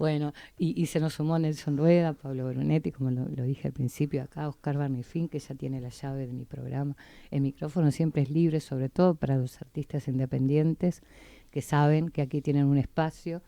Bueno, y se nos sumó Nelson Rueda, Pablo Brunetti, como lo dije al principio acá, Oscar Barnifín, que ya tiene la llave de mi programa. El micrófono siempre es libre, sobre todo para los artistas independientes, que saben que aquí tienen un espacio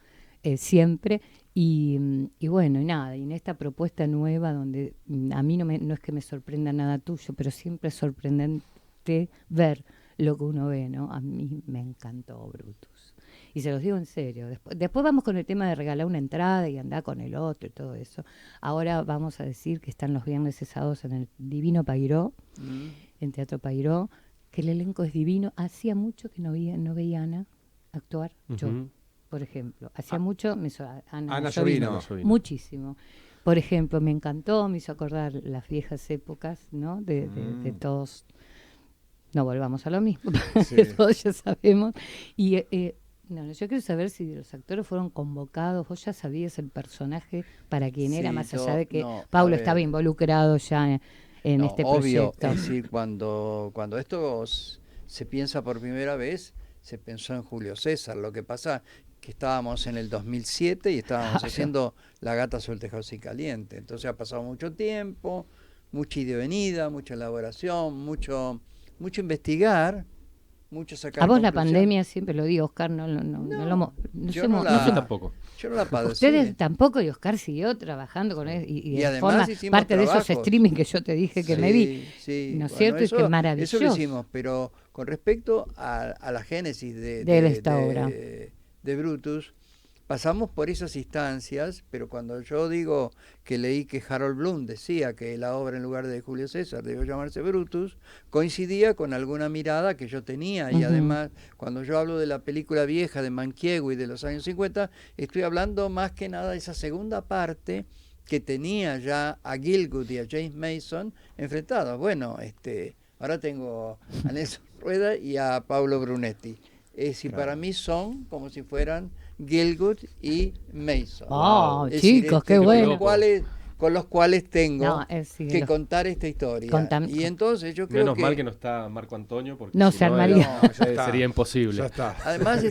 siempre. Y bueno, y nada, y en esta propuesta nueva, donde a mí no es que me sorprenda nada tuyo, pero siempre es sorprendente ver lo que uno ve, ¿no? A mí me encantó Brutus. Y se los digo en serio. Después vamos con el tema de regalar una entrada y andar con el otro y todo eso. Ahora vamos a decir que están los viernes y sábados en el Divino Pairó, en Teatro Pairó, que el elenco es divino. Hacía mucho que no veía a Ana actuar, yo, por ejemplo. Hacía mucho, Ana Llovino. Muchísimo. Por ejemplo, me encantó, me hizo acordar las viejas épocas, ¿no? De todos. No volvamos a lo mismo, Sí. todos ya sabemos. Y no, yo quiero saber si los actores fueron convocados. Vos ya sabías el personaje para quién era, más allá de que no, Paulo a estaba ver, involucrado ya en no, este obvio, proyecto. es decir, cuando esto se piensa por primera vez, se pensó en Julio César. Lo que pasa que estábamos en el 2007 y estábamos Claro. haciendo La gata sobre el tejado sin caliente. Entonces ha pasado mucho tiempo, mucha ida y venida, mucha elaboración, mucho investigar, mucho A sacar vos la conclusiones. pandemia, siempre lo digo, Oscar, no yo sé, no no la- sé- Yo tampoco. Yo no la padecí. ustedes tampoco, y Oscar siguió trabajando con él, y Y de además forma, hicimos parte de esos trabajos. streaming que yo te dije que me vi, Sí, ¿no es bueno, cierto? Y que eso maravilloso. lo hicimos, pero con respecto a la génesis De esta obra. de Brutus, pasamos por esas instancias, pero cuando yo digo que leí que Harold Bloom decía que la obra en lugar de Julio César debió llamarse Brutus, coincidía con alguna mirada que yo tenía, y además cuando yo hablo de la película vieja de Mankiewicz de los años 50, estoy hablando más que nada de esa segunda parte que tenía ya a Gielgud y a James Mason enfrentados. Bueno, ahora tengo a Nelson Rueda y a Pablo Brunetti. Es decir, Claro. para mí son como si fueran Gielgud y Mason. Oh, Es decir, chicos, qué con bueno. los cuales tengo No, sí, que contar esta historia. Y entonces yo creo Menos que... mal que no está Marco Antonio, porque No si se armaría. era- No, ya sería imposible. Ya está. Además,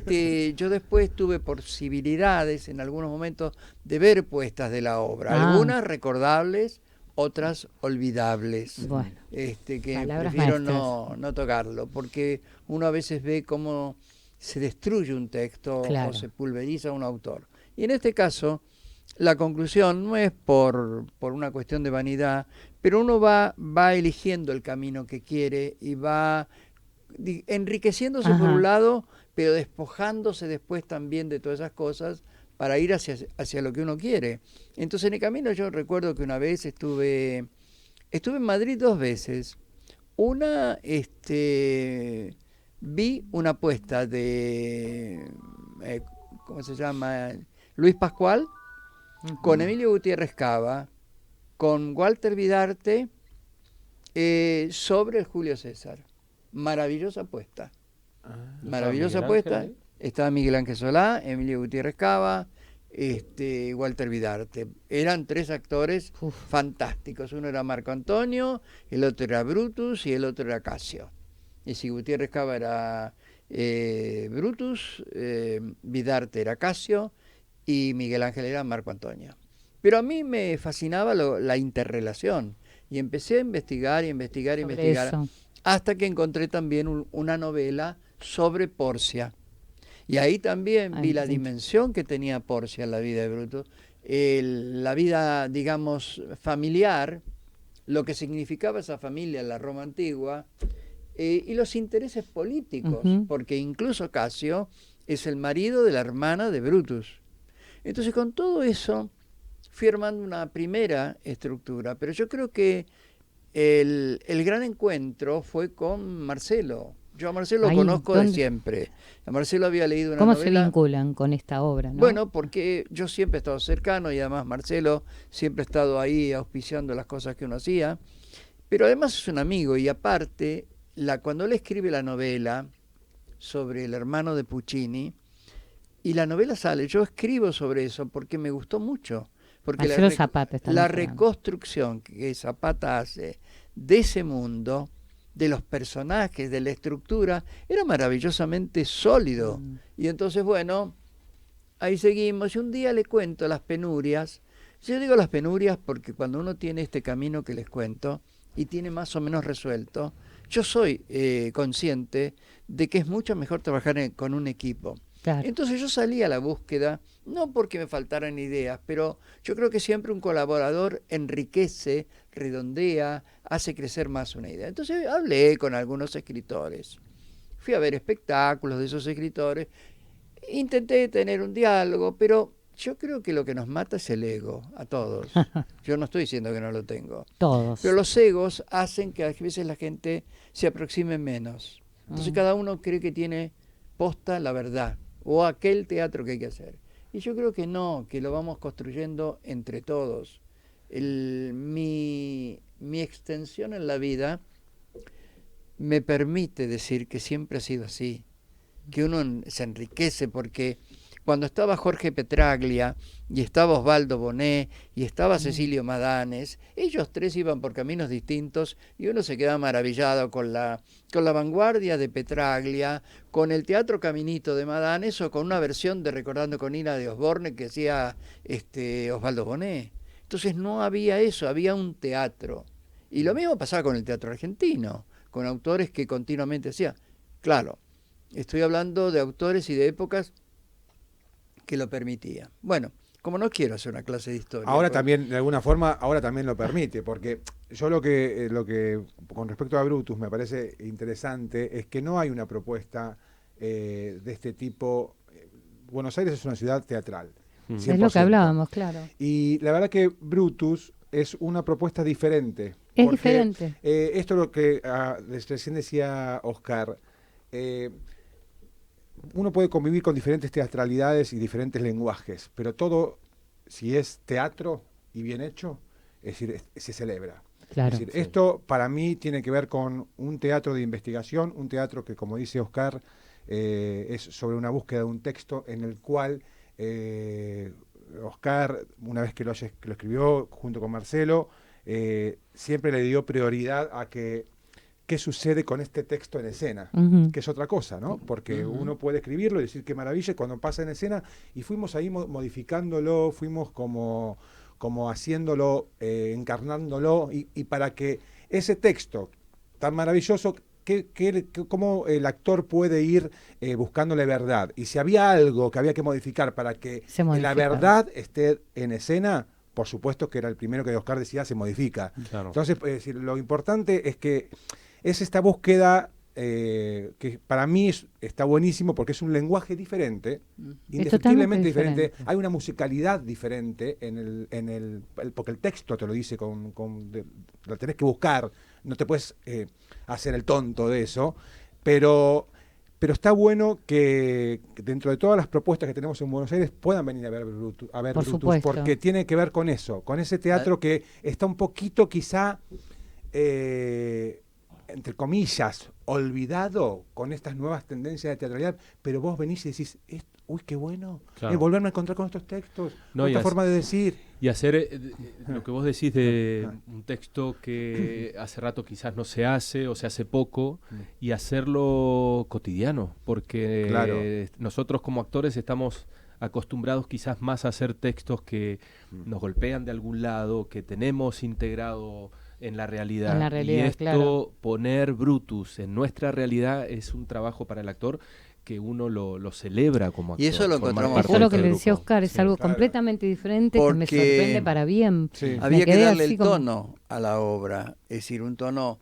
yo después tuve posibilidades en algunos momentos de ver puestas de la obra, Ah. algunas recordables, otras olvidables, Bueno, que palabras prefiero maestras. no tocarlo, porque uno a veces ve cómo se destruye un texto Claro. o se pulveriza un autor. Y en este caso, la conclusión no es por una cuestión de vanidad, pero uno va eligiendo el camino que quiere y va enriqueciéndose por Ajá. un lado, pero despojándose después también de todas esas cosas para ir hacia lo que uno quiere. Entonces en el camino yo recuerdo que una vez estuve en Madrid 2 veces. Una, vi una apuesta de, ¿cómo se llama? Luis Pascual, con Emilio Gutiérrez Cava, con Walter Vidarte, sobre el Julio César. Maravillosa apuesta. Maravillosa Miguel apuesta. Ángel ahí? Estaba Miguel Ángel Solá, Emilio Gutiérrez Cava, Walter Vidarte. Eran 3 actores Uf. fantásticos. Uno era Marco Antonio, el otro era Brutus y el otro era Casio. Y si Gutiérrez Cava era Brutus, Vidarte era Casio y Miguel Ángel era Marco Antonio. Pero a mí me fascinaba la interrelación y empecé a investigar Sobre eso. hasta que encontré también una novela sobre Porcia. Y ahí también vi la dimensión que tenía Porcia en la vida de Brutus, la vida, digamos, familiar, lo que significaba esa familia en la Roma antigua, y los intereses políticos, porque incluso Casio es el marido de la hermana de Brutus. Entonces con todo eso fui armando una primera estructura, pero yo creo que el gran encuentro fue con Marcelo. Yo a Marcelo lo conozco de siempre. A Marcelo había leído una ¿Cómo novela. se vinculan con esta obra, no? Bueno, porque yo siempre he estado cercano y además Marcelo siempre ha estado ahí auspiciando las cosas que uno hacía. Pero además es un amigo y aparte, cuando él escribe la novela sobre el hermano de Puccini, y la novela sale, yo escribo sobre eso porque me gustó mucho. Porque Marcelo Zapata estamos la hablando. reconstrucción que Zapata hace de ese mundo, de los personajes, de la estructura, era maravillosamente sólido. Y entonces, bueno, ahí seguimos. Y un día le cuento las penurias. Yo digo las penurias porque cuando uno tiene este camino que les cuento y tiene más o menos resuelto, yo soy consciente de que es mucho mejor trabajar con un equipo. Claro. Entonces yo salí a la búsqueda, no porque me faltaran ideas, pero yo creo que siempre un colaborador enriquece, redondea, hace crecer más una idea. Entonces hablé con algunos escritores, fui a ver espectáculos de esos escritores, intenté tener un diálogo, pero yo creo que lo que nos mata es el ego, a todos. Yo no estoy diciendo que no lo tengo. Todos. Pero los egos hacen que a veces la gente se aproxime menos. Entonces cada uno cree que tiene posta la verdad o aquel teatro que hay que hacer. Y yo creo que no, que lo vamos construyendo entre todos. Mi extensión en la vida me permite decir que siempre ha sido así, que uno se enriquece porque cuando estaba Jorge Petraglia y estaba Osvaldo Bonet y estaba Cecilio Madanes, ellos tres iban por caminos distintos y uno se quedaba maravillado con la vanguardia de Petraglia, con el teatro Caminito de Madanes o con una versión de Recordando con Ira de Osborne que hacía Osvaldo Bonet. Entonces no había eso, había un teatro. Y lo mismo pasaba con el teatro argentino, con autores que continuamente hacían. Claro, estoy hablando de autores y de épocas que lo permitía. Bueno, como no quiero hacer una clase de historia. Ahora también, de alguna forma, ahora también lo permite, porque yo lo que con respecto a Brutus me parece interesante es que no hay una propuesta de este tipo. Buenos Aires es una ciudad teatral. 100%. Es lo que hablábamos, claro. Y la verdad que Brutus es una propuesta diferente. Es diferente. Esto es lo que recién decía Oscar. Uno puede convivir con diferentes teatralidades y diferentes lenguajes, pero todo, si es teatro y bien hecho, es decir, se celebra. Claro, es decir, esto para mí tiene que ver con un teatro de investigación, un teatro que, como dice Oscar, es sobre una búsqueda de un texto en el cual Oscar, una vez que lo escribió junto con Marcelo, siempre le dio prioridad a qué sucede con este texto en escena, que es otra cosa, ¿no? Porque uno puede escribirlo y decir qué maravilla cuando pasa en escena, y fuimos ahí modificándolo, fuimos como haciéndolo, encarnándolo, y para que ese texto tan maravilloso, cómo el actor puede ir buscándole verdad. Y si había algo que había que modificar para que la verdad esté en escena, por supuesto que era el primero que Oscar decía, se modifica. Claro. Entonces, lo importante es que es esta búsqueda que para mí está buenísimo porque es un lenguaje diferente, indefectiblemente diferente. Hay una musicalidad diferente porque el texto te lo dice, lo tenés que buscar, no te puedes hacer el tonto de eso, pero está bueno que dentro de todas las propuestas que tenemos en Buenos Aires puedan venir a ver Brutus, porque tiene que ver con eso, con ese teatro que está un poquito quizá entre comillas, olvidado con estas nuevas tendencias de teatralidad, pero vos venís y decís, uy, qué bueno, claro. Volverme a encontrar con estos textos, esta forma de decir. Y hacer lo que vos decís de un texto que hace rato quizás no se hace o se hace poco, y hacerlo cotidiano, porque nosotros como actores estamos acostumbrados quizás más a hacer textos que nos golpean de algún lado, que tenemos integrado en la realidad. Y esto, poner Brutus en nuestra realidad, es un trabajo para el actor que uno lo celebra como actor. Y eso lo encontramos. Eso es lo que le decía Oscar, es algo completamente diferente, que me sorprende para bien. Había que darle el tono a la obra, es decir, un tono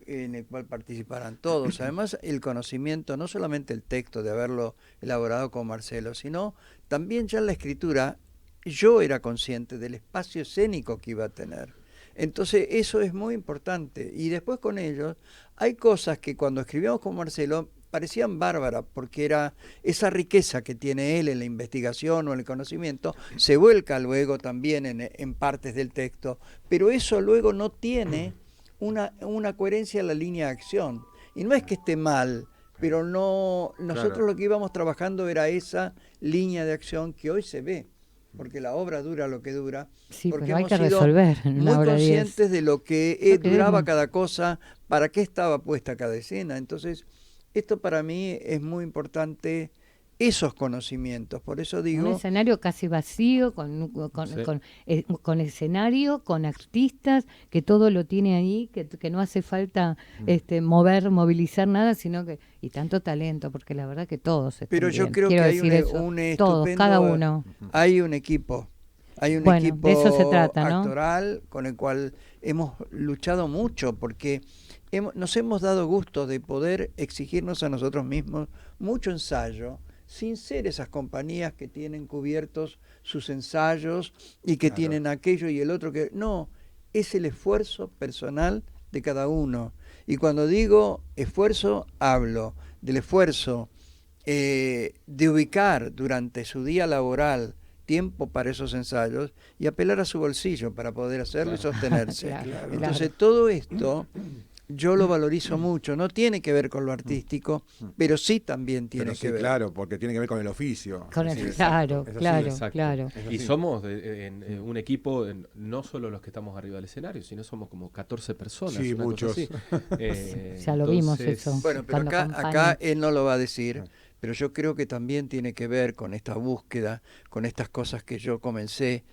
en el cual participaran todos. Además, el conocimiento, no solamente el texto, de haberlo elaborado con Marcelo, sino también ya en la escritura, yo era consciente del espacio escénico que iba a tener. Entonces eso es muy importante. Y después con ellos hay cosas que cuando escribíamos con Marcelo parecían bárbaras, porque era esa riqueza que tiene él en la investigación o en el conocimiento, se vuelca luego también en partes del texto, pero eso luego no tiene una coherencia en la línea de acción. Y no es que esté mal, pero no nosotros lo que íbamos trabajando era esa línea de acción que hoy se ve. Porque la obra dura lo que dura, sí, porque pero hay hemos que sido resolver muy conscientes de lo que duraba cada cosa, para qué estaba puesta cada escena. Entonces, esto para mí es muy importante esos conocimientos. Por eso digo... Un escenario casi vacío, con escenario, con artistas, que todo lo tiene ahí, que no hace falta movilizar nada, sino que... Y tanto talento, porque la verdad que todos están Pero yo bien. creo Quiero que hay decir un todos, estupendo... cada uno. Hay un equipo. Hay un Bueno, equipo de eso se trata, ¿no? actoral con el cual hemos luchado mucho, porque nos hemos dado gusto de poder exigirnos a nosotros mismos mucho ensayo, sin ser esas compañías que tienen cubiertos sus ensayos y que tienen aquello y el otro que... No, es el esfuerzo personal de cada uno. Y cuando digo esfuerzo, hablo del esfuerzo de ubicar durante su día laboral tiempo para esos ensayos y apelar a su bolsillo para poder hacerlo y sostenerse. Entonces todo esto yo lo valorizo mucho, no tiene que ver con lo artístico, pero sí también tiene que ver. Claro, porque tiene que ver con el oficio. Claro. Y somos un equipo, no solo los que estamos arriba del escenario, sino somos como 14 personas. Sí, muchos. Ya lo vimos eso. Bueno, pero acá él no lo va a decir, pero yo creo que también tiene que ver con esta búsqueda, con estas cosas que yo comencé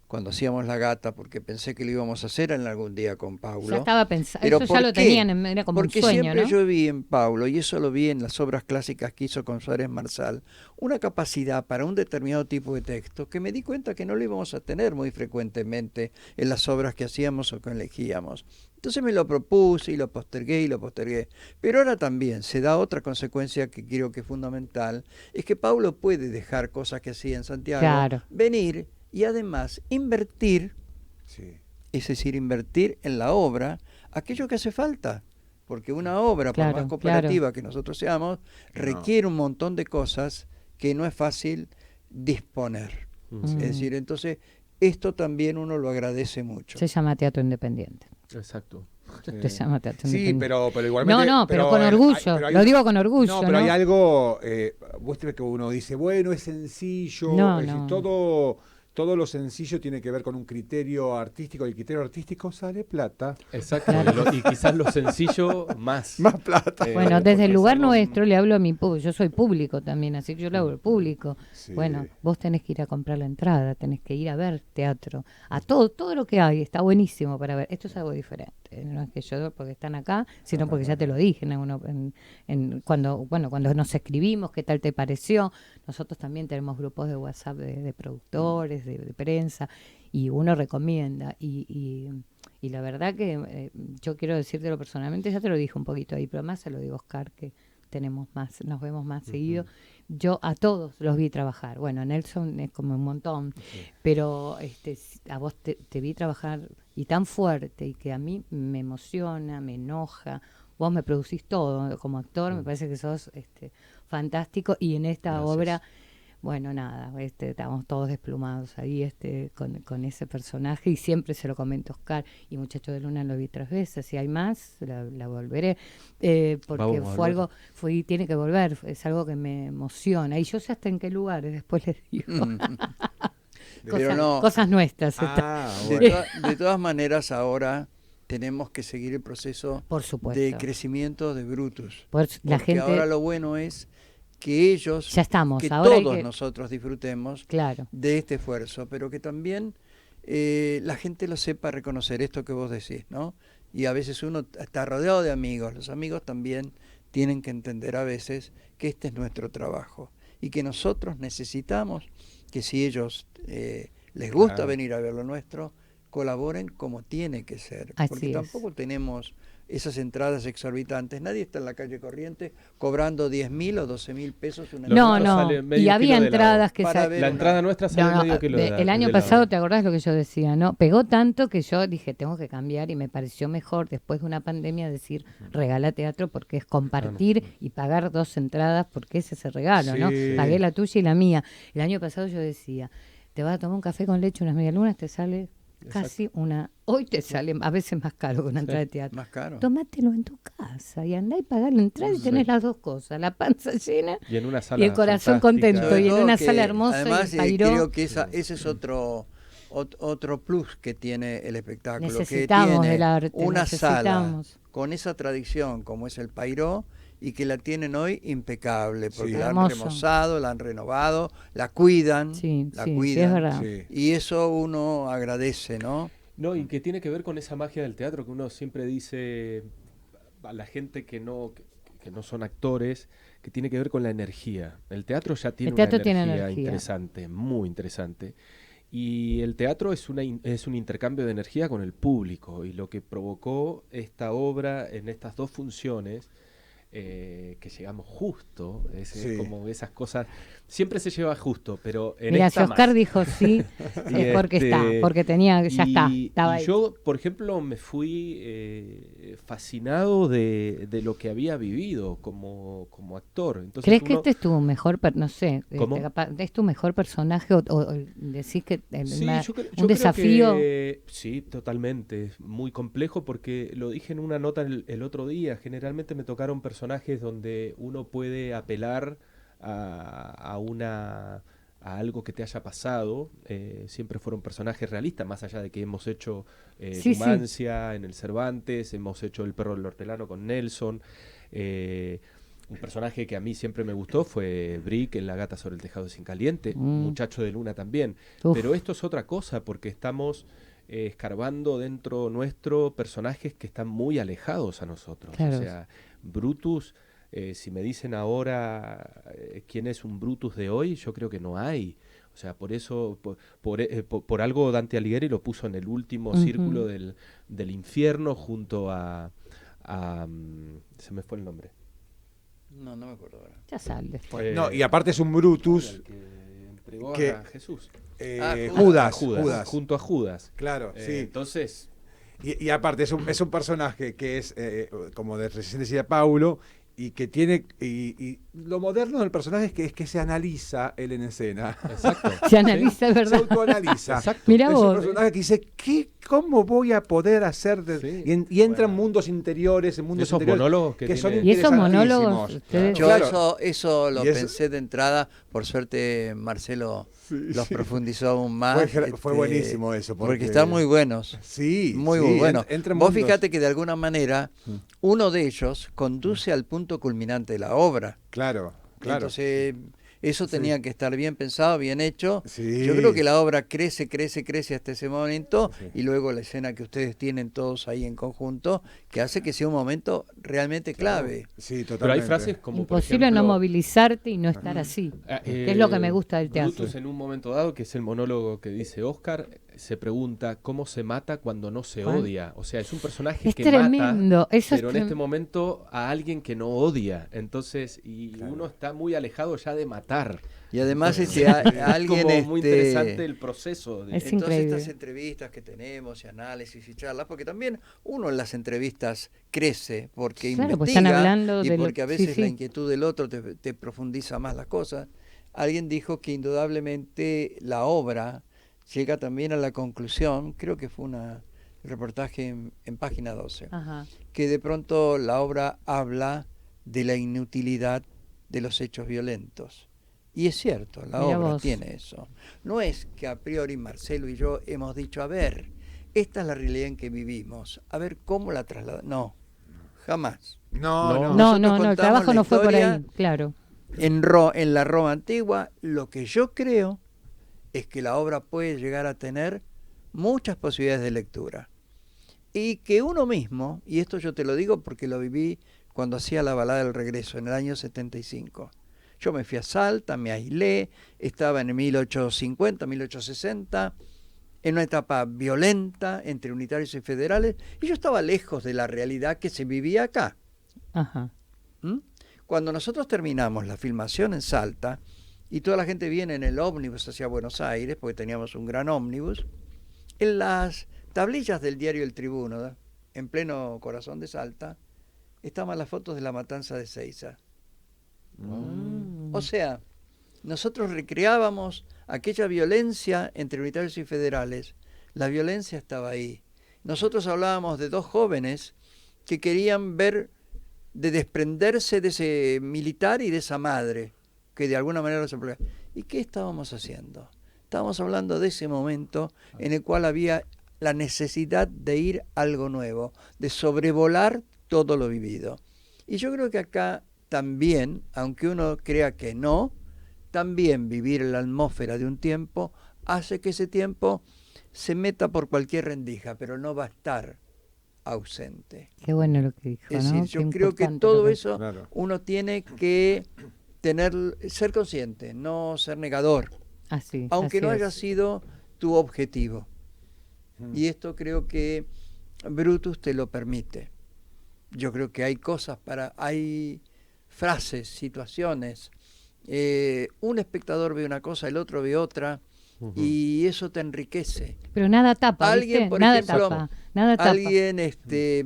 cuando hacíamos La Gata, porque pensé que lo íbamos a hacer en algún día con Paulo. Ya estaba pensando, eso ya lo tenían, era como porque un sueño, siempre ¿no? yo vi en Paulo, y eso lo vi en las obras clásicas que hizo con Suárez Marsal, una capacidad para un determinado tipo de texto que me di cuenta que no lo íbamos a tener muy frecuentemente en las obras que hacíamos o que elegíamos. Entonces me lo propuse y lo postergué. Pero ahora también se da otra consecuencia que creo que es fundamental, es que Paulo puede dejar cosas que hacía en Santiago, venir y además invertir, es decir, invertir en la obra aquello que hace falta. Porque una obra, por más cooperativa que nosotros seamos, requiere un montón de cosas que no es fácil disponer. Es decir, entonces, esto también uno lo agradece mucho. Se llama teatro independiente. Exacto. Te llama teatro independiente. Pero igualmente... pero con orgullo, lo digo con orgullo. No, pero hay algo, vos tenés que uno dice, bueno, es sencillo, todo lo sencillo tiene que ver con un criterio artístico, y el criterio artístico sale plata. Exacto, y quizás lo sencillo más plata. Bueno, desde el lugar nuestro le hablo a mi público, yo soy público también, así que yo le hablo al público. Bueno, vos tenés que ir a comprar la entrada, tenés que ir a ver teatro, a todo lo que hay, está buenísimo para ver. Esto es algo diferente, no es que yo porque están acá, sino porque ya te lo dije cuando nos escribimos, qué tal te pareció. Nosotros también tenemos grupos de WhatsApp de productores, de prensa, y uno recomienda y la verdad que yo quiero decírtelo personalmente, ya te lo dije un poquito ahí, pero más se lo digo a Oscar, que nos vemos más seguido. Yo a todos los vi trabajar. Bueno, Nelson es como un montón, pero a vos te vi trabajar y tan fuerte, y que a mí me emociona, me enoja. Vos me producís todo como actor, me parece que sos fantástico, y en esta obra, bueno, nada, estamos todos desplumados ahí con ese personaje, y siempre se lo comento a Oscar, y Muchacho de Luna lo vi 3 veces, si hay más, la volveré, porque tiene que volver, es algo que me emociona, y yo sé hasta en qué lugares, después les digo. Cosas nuestras. De todas maneras, ahora tenemos que seguir el proceso de crecimiento de Brutus. Porque ahora lo bueno es que ellos, todos nosotros disfrutemos de este esfuerzo, pero que también la gente lo sepa reconocer, esto que vos decís, ¿no? Y a veces uno está rodeado de amigos, los amigos también tienen que entender a veces que este es nuestro trabajo y que nosotros necesitamos que si ellos les gusta venir a ver lo nuestro, colaboren como tiene que ser, porque tampoco tenemos esas entradas exorbitantes. Nadie está en la calle Corrientes cobrando 10.000 o 12.000 pesos. Y había entradas que... La entrada nuestra sale medio kilo el año pasado, ¿te acordás lo que yo decía? ¿No? Pegó tanto que yo dije, tengo que cambiar, y me pareció mejor, después de una pandemia, decir, regala teatro, porque es compartir y pagar 2 entradas, porque ese es el regalo, ¿no? Pagué la tuya y la mía. El año pasado yo decía, te vas a tomar un café con leche, unas medialunas, te sale... Casi hoy te sale a veces más caro que una entrada de teatro. Más caro. Tómatelo en tu casa y andá y pagá la entrada, y tenés las dos cosas, la panza llena y en una sala y el corazón contento, y en una sala hermosa. Además, y el Pairó. creo que ese es otro plus que tiene el espectáculo, necesitamos que tiene del arte, una sala con esa tradición como es el Pairó, y que la tienen hoy impecable, porque la han Hermoso. remozado, la han renovado, la cuidan, Sí, la sí, cuidan. es verdad. Sí. Y eso uno agradece, ¿no? No, y que tiene que ver con esa magia del teatro que uno siempre dice a la gente que no son actores, que tiene que ver con la energía. El teatro ya tiene una energía interesante, muy interesante. Y el teatro es un intercambio de energía con el público, y lo que provocó esta obra en estas dos funciones, que llegamos justo, es como esas cosas, siempre se lleva justo, pero en Mira, esta si Oscar más. dijo sí, es porque porque tenía, ya estaba ahí. Yo, por ejemplo, me fui fascinado de lo que había vivido como actor. Entonces, ¿crees que este es tu mejor, no sé, es tu mejor personaje o decís que un desafío? Sí, totalmente. Es muy complejo porque lo dije en una nota el otro día. Generalmente me tocaron personajes donde uno puede apelar a algo que te haya pasado. Siempre fueron personajes realistas, más allá de que hemos hecho Numancia en el Cervantes, hemos hecho El perro del hortelano con Nelson. Un personaje que a mí siempre me gustó fue Brick en La gata sobre el tejado sin caliente, Muchacho de Luna también. Pero esto es otra cosa, porque estamos escarbando dentro nuestro personajes que están muy alejados a nosotros. Claro. O sea, Brutus, si me dicen ahora quién es un Brutus de hoy, yo creo que no hay. O sea, por eso, por algo Dante Alighieri lo puso en el último círculo del infierno junto a se me fue el nombre. No me acuerdo ahora. Ya sale después. No, y aparte es un Brutus que entregó que, a Jesús. Judas. Junto a Judas. Claro, sí. Entonces... Y aparte es un personaje que es, como recién decía Paulo, y que tiene... Y lo moderno del personaje es que se analiza él en escena. Exacto. Se analiza, ¿sí? ¿Verdad? Se autoanaliza. Exacto. Mirá es vos. un personaje que dice, ¿cómo voy a poder hacer? Y entra en mundos interiores, en mundos esos interiores monólogos que son y esos monólogos. Yo eso lo pensé de entrada. Por suerte Marcelo los profundizó aún más. Fue buenísimo eso. Porque están muy buenos. Sí, muy buenos. Vos fíjate que de alguna manera uno de ellos conduce al punto culminante de la obra. Claro. Entonces, eso tenía que estar bien pensado, bien hecho. Sí. Yo creo que la obra crece hasta ese momento, y luego la escena que ustedes tienen todos ahí en conjunto, que hace que sea un momento realmente clave. Sí, totalmente. Pero hay frases como, imposible, por ejemplo, no movilizarte y no estar así, que es lo que me gusta del teatro. Brutus, en un momento dado, que es el monólogo que dice Oscar, se pregunta cómo se mata cuando no se odia. O sea, es un personaje que tremendo. Mata, pero en este momento a alguien que no odia. Entonces, uno está muy alejado ya de matar. Y además alguien es como muy interesante el proceso. Es entonces estas entrevistas que tenemos y análisis y charlas, porque también uno en las entrevistas crece, porque investiga, pues están hablando y porque a veces la inquietud del otro te profundiza más las cosas. Alguien dijo que indudablemente la obra llega también a la conclusión, creo que fue un reportaje en Página 12, que de pronto la obra habla de la inutilidad de los hechos violentos. Y es cierto, la obra tiene eso. No es que a priori Marcelo y yo hemos dicho, a ver, esta es la realidad en que vivimos, a ver cómo la trasladamos. No, jamás. No, el trabajo no fue por ahí, claro. En la Roma antigua, lo que yo creo es que la obra puede llegar a tener muchas posibilidades de lectura. Y que uno mismo, y esto yo te lo digo porque lo viví cuando hacía la balada del regreso, en el año 75. Yo me fui a Salta, me aislé, estaba en 1850, 1860, en una etapa violenta entre unitarios y federales, y yo estaba lejos de la realidad que se vivía acá. Cuando nosotros terminamos la filmación en Salta, y toda la gente viene en el ómnibus hacia Buenos Aires, porque teníamos un gran ómnibus, en las tablillas del diario El Tribuno, en pleno corazón de Salta, estaban las fotos de la matanza de Seiza. O sea, nosotros recreábamos aquella violencia entre unitarios y federales. La violencia estaba ahí. Nosotros hablábamos de dos jóvenes que querían ver de desprenderse de ese militar y de esa madre, que de alguna manera los empleaba. ¿Y qué estábamos haciendo? Estábamos hablando de ese momento en el cual había la necesidad de ir a algo nuevo, de sobrevolar todo lo vivido. Y yo creo que acá también, aunque uno crea que no, también vivir en la atmósfera de un tiempo hace que ese tiempo se meta por cualquier rendija, pero no va a estar ausente. Qué bueno lo que dijo, Es ¿no? decir, yo creo que todo eso uno tiene que ser consciente, no ser negador, aunque no haya sido tu objetivo. Y esto creo que Brutus te lo permite. Yo creo que hay cosas hay frases, situaciones. Un espectador ve una cosa, el otro ve otra, y eso te enriquece. Pero nada tapa, alguien, ¿viste? por Nada ejemplo, tapa, nada tapa. Alguien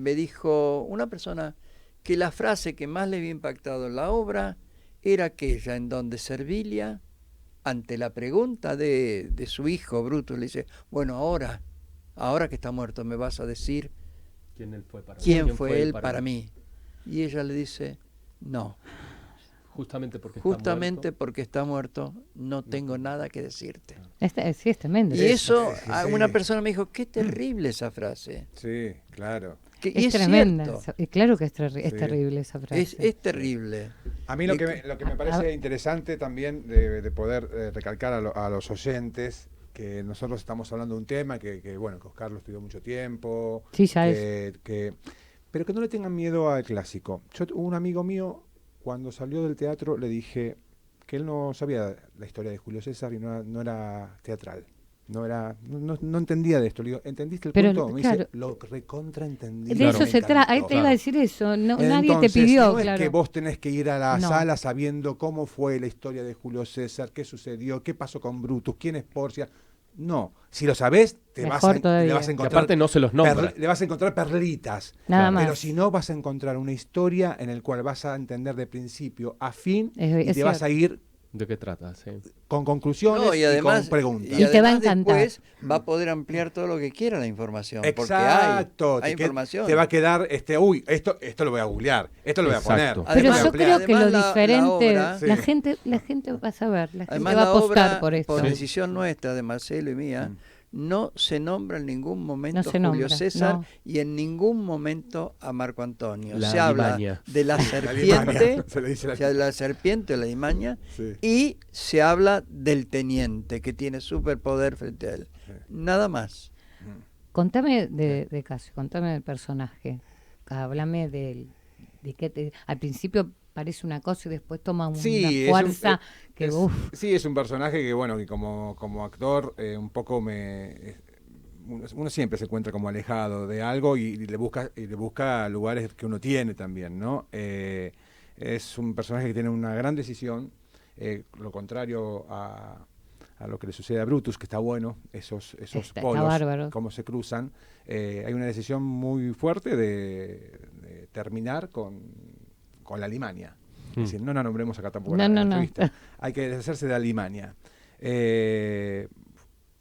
me dijo, una persona, que la frase que más le había impactado en la obra era aquella en donde Servilia, ante la pregunta de su hijo Brutus, le dice, bueno, ahora que está muerto, me vas a decir quién fue él para mí. Y ella le dice, no. Justamente porque está muerto, no tengo nada que decirte. Sí, es tremendo. Y eso, una persona me dijo, qué terrible esa frase. Sí, claro. Es tremenda. Claro que es terrible esa frase. Es terrible. A mí lo que me parece interesante también de poder recalcar a los oyentes, que nosotros estamos hablando de un tema que Oscar lo estudió mucho tiempo. Sí, ya pero que no le tengan miedo al clásico. Un amigo mío, cuando salió del teatro, le dije que él no sabía la historia de Julio César y no era teatral. No entendía de esto. Le digo, ¿entendiste el cuento? Me dice, lo recontraentendí. De eso se trata. Ahí te iba a decir eso. Nadie te pidió. No es que vos tenés que ir a la sala sabiendo cómo fue la historia de Julio César, qué sucedió, qué pasó con Brutus, quién es Porcia. No, si lo sabés, le vas a encontrar. Y aparte no se los nombra. Le vas a encontrar perlitas. Nada más. Pero si no, vas a encontrar una historia en la cual vas a entender de principio a fin y te vas a ir. ¿De qué trata? Sí. Con conclusiones y además, con preguntas. Y te va a encantar. Después va a poder ampliar todo lo que quiera la información. Exacto. Porque hay información. Te va a quedar, esto lo voy a googlear, esto lo voy a poner. Pero yo creo que lo diferente, la gente va a saber, la gente además, va a apostar por esto. Por decisión nuestra, de Marcelo y mía, no se nombra en ningún momento Julio César y en ningún momento a Marco Antonio. Se habla de la serpiente, la serpiente o la limaña, y se habla del teniente que tiene superpoder frente a él. Nada más. Contame de Casio, contame del personaje. Háblame de que al principio parece una cosa y después toma una fuerza es un personaje que como actor un poco uno siempre se encuentra como alejado de algo y le busca lugares que uno tiene también, ¿no? Es un personaje que tiene una gran decisión, lo contrario a lo que le sucede a Brutus, que está bueno, esos polos, cómo se cruzan. Hay una decisión muy fuerte de terminar con la Alimania. Es decir, no la nombremos acá tampoco en la entrevista. Hay que deshacerse de la Alimania.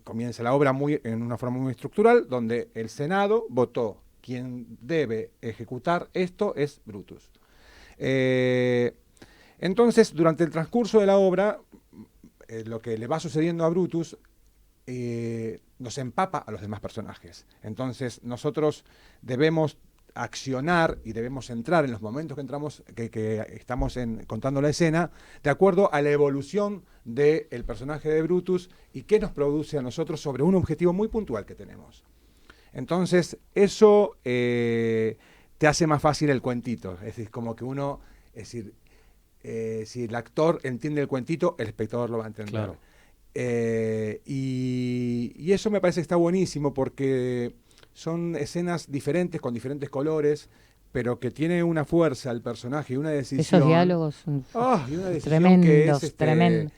Comienza la obra en una forma muy estructural, donde el Senado votó quien debe ejecutar esto es Brutus. Entonces, durante el transcurso de la obra, lo que le va sucediendo a Brutus nos empapa a los demás personajes. Entonces, nosotros debemos accionar y debemos entrar en los momentos que estamos contando la escena, de acuerdo a la evolución del personaje de Brutus y qué nos produce a nosotros sobre un objetivo muy puntual que tenemos. Entonces, eso te hace más fácil el cuentito. Es decir, como que si el actor entiende el cuentito, el espectador lo va a entender. Claro. Y eso me parece que está buenísimo porque son escenas diferentes, con diferentes colores, pero que tiene una fuerza el personaje y una decisión. Esos diálogos son tremendos, tremendos.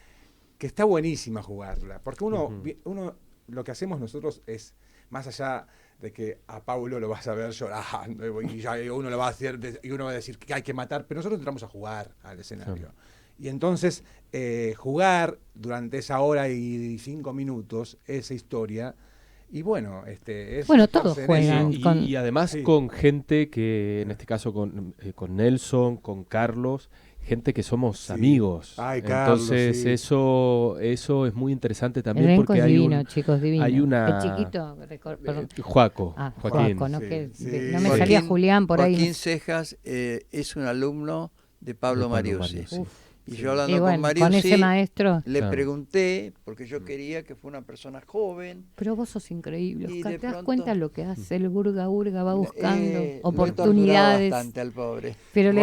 Que está buenísima jugarla. Porque uno lo que hacemos nosotros es, más allá de que a Paulo lo vas a ver llorando y uno lo va a hacer y uno va a decir que hay que matar, pero nosotros entramos a jugar al escenario. Y entonces jugar durante esa hora y 5 minutos esa historia. Y bueno, todos juegan. Y además con gente que, en este caso con Nelson, con Carlos, gente que somos amigos. Carlos, entonces eso es muy interesante también. El porque divino, chicos, divino. Hay una... El chiquito, Joaquín. Joaquín. No me salía Julián por ahí. Joaquín Cejas es un alumno de Pablo Mariuzzi. Y yo hablando con Mariuzzi, ese maestro, le pregunté, porque yo quería que fuera una persona joven. Pero vos sos increíble, Oscar, ¿te das pronto, cuenta lo que hace el Urga va buscando oportunidades? Lo bastante al pobre. Pero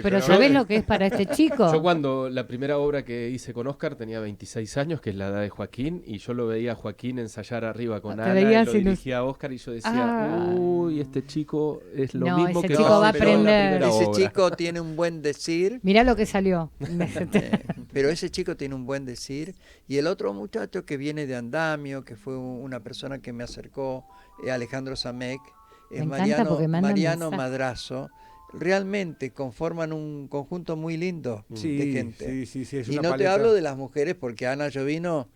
pero ¿sabés lo que es para este chico? Yo cuando la primera obra que hice con Oscar tenía 26 años, que es la edad de Joaquín, y yo lo veía a Joaquín ensayar arriba con Ana, y lo dirigía a Oscar, y yo decía, uy, este chico es lo mismo que chico va a aprender. Ese chico tiene un buen decir. Mirá lo que salió. Pero ese chico tiene un buen decir. Y el otro muchacho que viene de Andamio, que fue una persona que me acercó, Alejandro Samek, es Mariano Madrazo. Realmente conforman un conjunto muy lindo de gente. Sí, es y una no paleta. te hablo de las mujeres, porque Ana Llovino,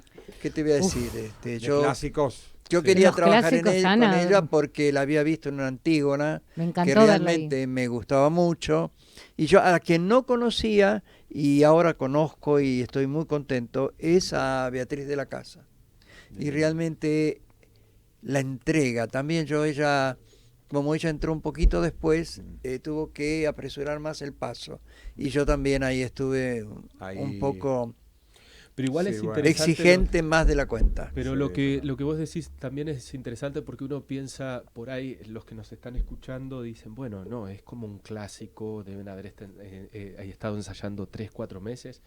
¿qué te voy a decir? Clásicos. Yo quería trabajar con Ana, ella porque la había visto en una Antígona, que realmente me gustaba mucho. Y yo a quien no conocía, y ahora conozco y estoy muy contento, es a Beatriz de la Casa. Y realmente la entrega, también como ella entró un poquito después, tuvo que apresurar más el paso. Y yo también ahí estuve un poco... Pero igual es interesante, exigente más de la cuenta. Pero lo que vos decís también es interesante, porque uno piensa, por ahí los que nos están escuchando dicen, bueno, no, es como un clásico, deben haber estado ensayando 3-4 meses,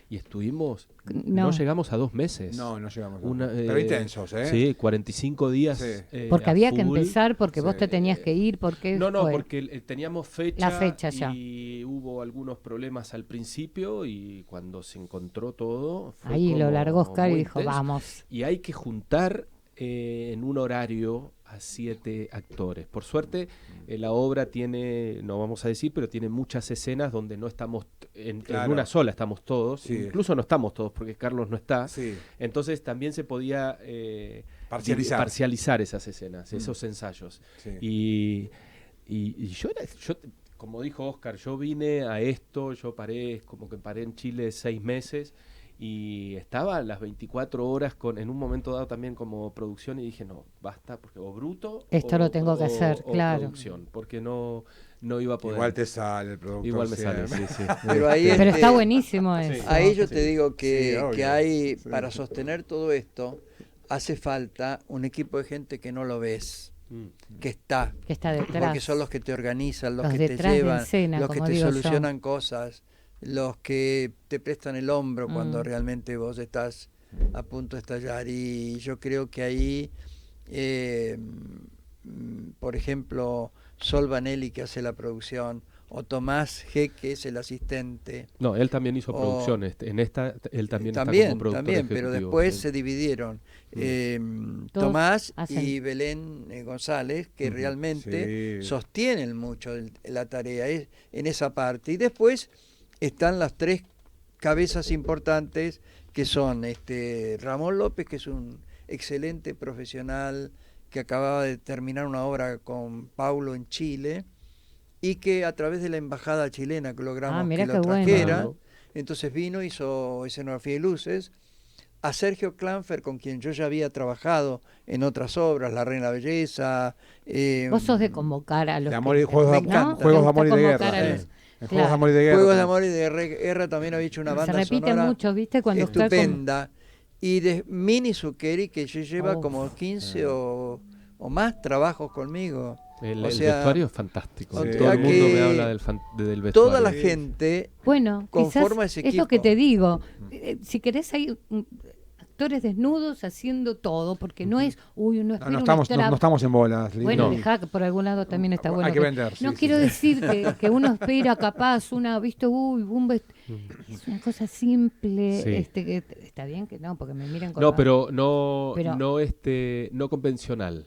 y estuvimos, no llegamos a 2 meses. No llegamos a 2 meses. Pero intensos, ¿eh? Sí, 45 días. Sí. Porque había que empezar, porque vos te tenías que ir, porque porque teníamos fecha ya. Y hubo algunos problemas al principio, y cuando se encontró todo fue ahí lo largó Oscar y dijo, intenso. Vamos. Y hay que juntar en un horario a 7 actores. Por suerte, la obra tiene, no vamos a decir, pero tiene muchas escenas donde no estamos en una sola, estamos todos. Sí. Incluso no estamos todos, porque Carlos no está. Sí. Entonces también se podía parcializar esas escenas, esos ensayos. Sí. Y yo, como dijo Oscar, yo vine a esto, yo paré en Chile 6 meses, y estaba las 24 horas en un momento dado también como producción, y dije, no, basta, porque o bruto esto lo tengo que hacer, claro, producción, porque no iba a poder. Igual te sale el productor. Igual me sale, sí. Pero está buenísimo eso. Ahí yo te digo que hay, para sostener todo esto, hace falta un equipo de gente que no lo ves, que está detrás, porque son los que te organizan, los que te llevan, los que te solucionan cosas, los que te prestan el hombro cuando realmente vos estás a punto de estallar. Y yo creo que ahí, por ejemplo, Sol Vanelli, que hace la producción, o Tomás G, que es el asistente. No, él también hizo producciones. En esta, él también está como productor también, pero después se dividieron. Tomás y Belén González, que realmente sostienen mucho la tarea en esa parte. Y después están las 3 cabezas importantes, que son Ramón López, que es un excelente profesional, que acababa de terminar una obra con Paulo en Chile, y que a través de la embajada chilena que logramos que lo trajera, entonces vino, hizo escenografía y luces. A Sergio Clanfer, con quien yo ya había trabajado en otras obras, La Reina Belleza. Vos sos de convocar a los Juegos de Amor y de Guerra. Juegos de Amor y de Guerra. Juegos de Amor y de Guerra también había hecho una banda sonora. Se repite mucho, ¿viste? Cuando estupenda. Y de Mini Zuccheri, que ya lleva como 15 o más trabajos conmigo. El vestuario es fantástico. Todo el mundo me habla del vestuario. Toda la gente conforma ese equipo. Es lo que te digo. Si querés, hay actores desnudos haciendo todo, porque no es, no estamos en bolas. Bueno, dejá que por algún lado también está bueno. Hay que vender. No quiero decir que uno espera capaz es una cosa simple, que está bien que no, porque me miran con no convencional.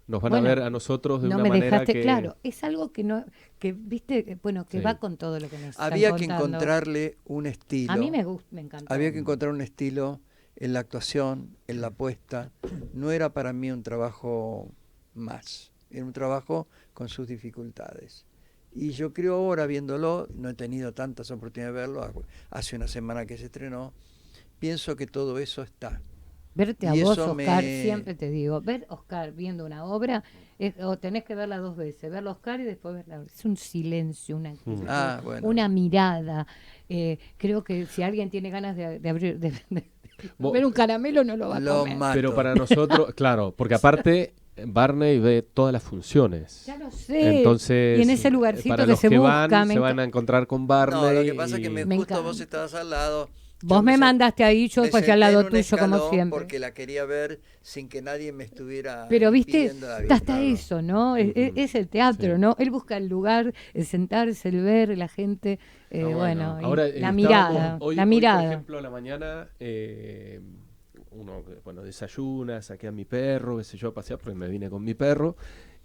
Nos van a ver a nosotros de una manera que... Claro, es algo que va con todo lo que nos había están que contando. encontrarle un estilo. A mí me encanta. Había que encontrar un estilo en la actuación, en la puesta. No era para mí un trabajo más, era un trabajo con sus dificultades. Y yo creo ahora, viéndolo, no he tenido tantas oportunidades de verlo, hace una semana que se estrenó, pienso que todo eso está. Verte a vos, Oscar, siempre te digo, ver Oscar viendo una obra, o tenés que verla 2 veces, verla Oscar y después verla. Es un silencio, una mirada. Creo que si alguien tiene ganas de abrir, de ver un caramelo, no lo va a comer. Pero para nosotros, claro, porque aparte Barney ve todas las funciones. Ya lo sé. Entonces, y en ese lugarcito para que los se que busca, se van a encontrar con Barney. No, lo que pasa es que me justo encanta. vos estabas al lado. Vos me mandaste ahí, yo pues al lado tuyo como siempre. Porque la quería ver sin que nadie me estuviera. Pero viste, la hasta eso, ¿no? Es el teatro, ¿no? Él busca el lugar, el sentarse, el ver, la gente, bueno, ahora, la mirada. Hoy, por ejemplo, a la mañana, uno, desayuna, saqué a mi perro, qué sé yo, a pasear, porque me vine con mi perro,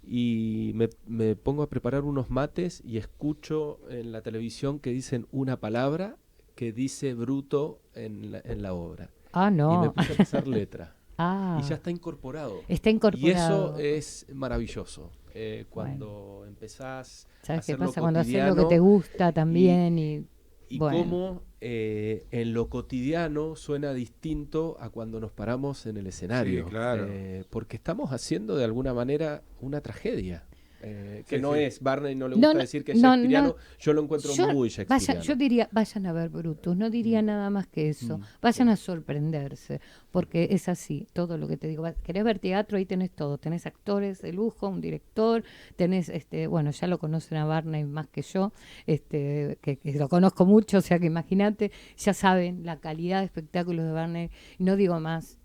y me pongo a preparar unos mates y escucho en la televisión que dicen una palabra que dice Bruto en la obra. Ah, no. Y me puse a pasar letra. Y ya está incorporado. Está incorporado. Y eso es maravilloso. Cuando empezás ¿sabes a hacer qué pasa? lo Cuando haces cotidiano, lo que te gusta también. Y cómo en lo cotidiano suena distinto a cuando nos paramos en el escenario. Sí, claro. Porque estamos haciendo de alguna manera una tragedia. Que no es, Barney no le gusta decir que es shakespeariano, yo lo encuentro muy shakespeariano. Yo diría, vayan a ver Brutus, no diría nada más que eso, vayan a sorprenderse, porque es así, todo lo que te digo, querés ver teatro, ahí tenés todo, tenés actores de lujo, un director, tenés, bueno, ya lo conocen a Barney más que yo, que lo conozco mucho, o sea que imagínate, ya saben la calidad de espectáculos de Barney, no digo más.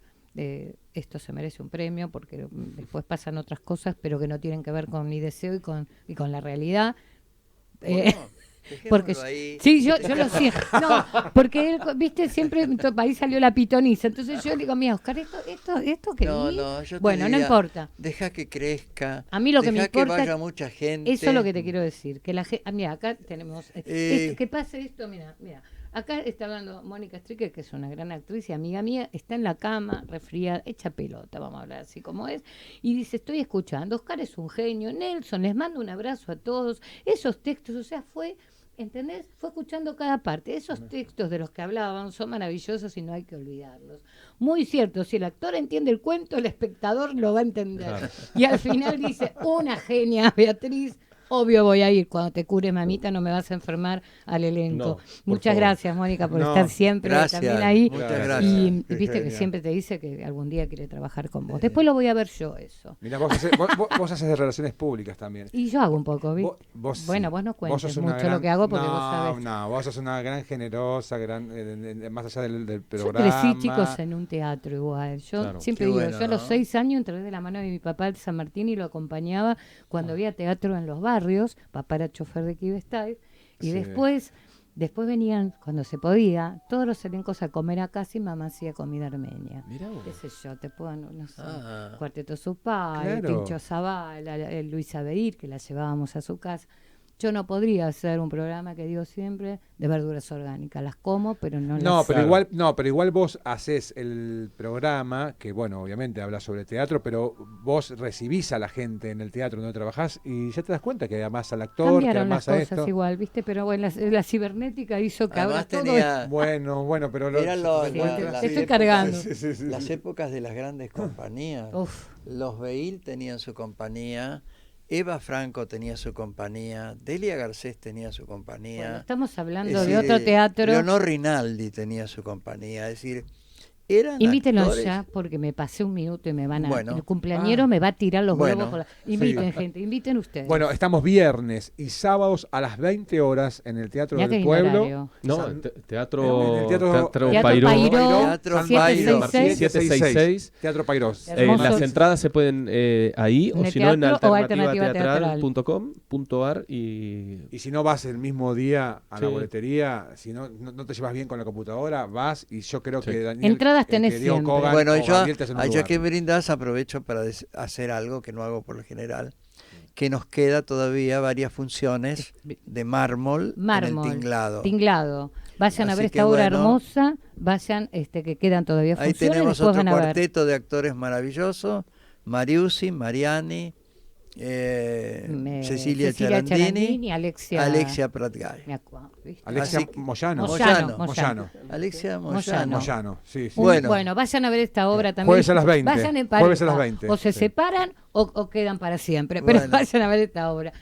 Esto se merece un premio porque después pasan otras cosas pero que no tienen que ver con mi deseo y con la realidad. Porque ahí. Sí, yo lo siento. No, porque él, viste, siempre ahí salió la pitoniza. Entonces yo le digo, mira, Oscar, esto que yo bueno, diría, no importa. Deja que crezca. A mí lo que me importa que vaya mucha gente. Eso es lo que te quiero decir, que la gente, mira, acá tenemos que pase esto, mira. Acá está hablando Mónica Stricker, que es una gran actriz y amiga mía, está en la cama, resfriada, hecha pelota, vamos a hablar así como es, y dice, estoy escuchando, Oscar es un genio, Nelson, les mando un abrazo a todos, esos textos, o sea, ¿entendés? Fue escuchando cada parte, esos textos de los que hablaban son maravillosos y no hay que olvidarlos. Muy cierto, si el actor entiende el cuento, el espectador lo va a entender. Claro. Y al final dice, una genia, Beatriz, obvio voy a ir. Cuando te cure, mamita, no me vas a enfermar al elenco. No, muchas gracias, Mónica, por estar siempre también ahí. Muchas gracias. Y viste que siempre te dice que algún día quiere trabajar con vos. Después lo voy a ver yo, eso. Mirá, vos haces de relaciones públicas también. Y yo hago un poco, ¿viste? Bueno, vos no cuentes mucho lo que hago porque vos sabés. No, vos sos una gran generosa, más allá del programa. Yo crecí, chicos, en un teatro igual. Yo siempre digo, yo a los 6 años entré de la mano de mi papá al San Martín y lo acompañaba cuando había teatro en los barrios. Papá era chofer de Kivestay y después venían, cuando se podía, todos los elencos a comer a casa y mamá hacía comida armenia. Qué sé yo, te puedo, no sé, Cuarteto Supá, el Pincho Zavala, el Luis Abeir, que la llevábamos a su casa. Yo no podría hacer un programa que digo siempre de verduras orgánicas, las como, pero no las pero igual vos haces el programa, que bueno, obviamente habla sobre teatro, pero vos recibís a la gente en el teatro donde trabajás y ya te das cuenta que además al actor, cambiaron que además las a cosas esto. igual, ¿viste? Pero bueno, la cibernética hizo que además ahora tenía, todo Bueno, pero te estoy cargando. Las épocas de las grandes compañías. Los Beil tenían su compañía. Eva Franco tenía su compañía, Delia Garcés tenía su compañía. Bueno, estamos hablando de otro teatro. Leonor Rinaldi tenía su compañía, es decir, eran invítenlos actores. Ya, porque me pasé un minuto y me van a... el cumpleañero me va a tirar los globos por la... Inviten, gente, inviten ustedes. Bueno, estamos viernes y sábados a las 20 horas en el Teatro del Pueblo. No, Teatro Pairó. Teatro Pairó. 766. Teatro Pairó. Las entradas se pueden ahí, o si no en alternativateatral.com.ar y si no vas el mismo día a la boletería, si no te llevas bien con la computadora, vas y yo creo que Daniel... Entradas tenés siempre. Bueno, ya que brindás, aprovecho para hacer algo que no hago por lo general, que nos queda todavía varias funciones de mármol en el tinglado. Vayan a ver esta obra hermosa, vayan, que quedan todavía funciones. Ahí tenemos otro cuarteto de actores maravillosos, Mariusi, Mariani, Cecilia Ciarandini y Alexia Pratgay. Alexia Moyano. Alexia Moyano. Sí. Bueno, vayan a ver esta obra también. Jueves a las 20. Vayan en pareja, Jueves a las 20. O se separan o quedan para siempre, pero vayan a ver esta obra.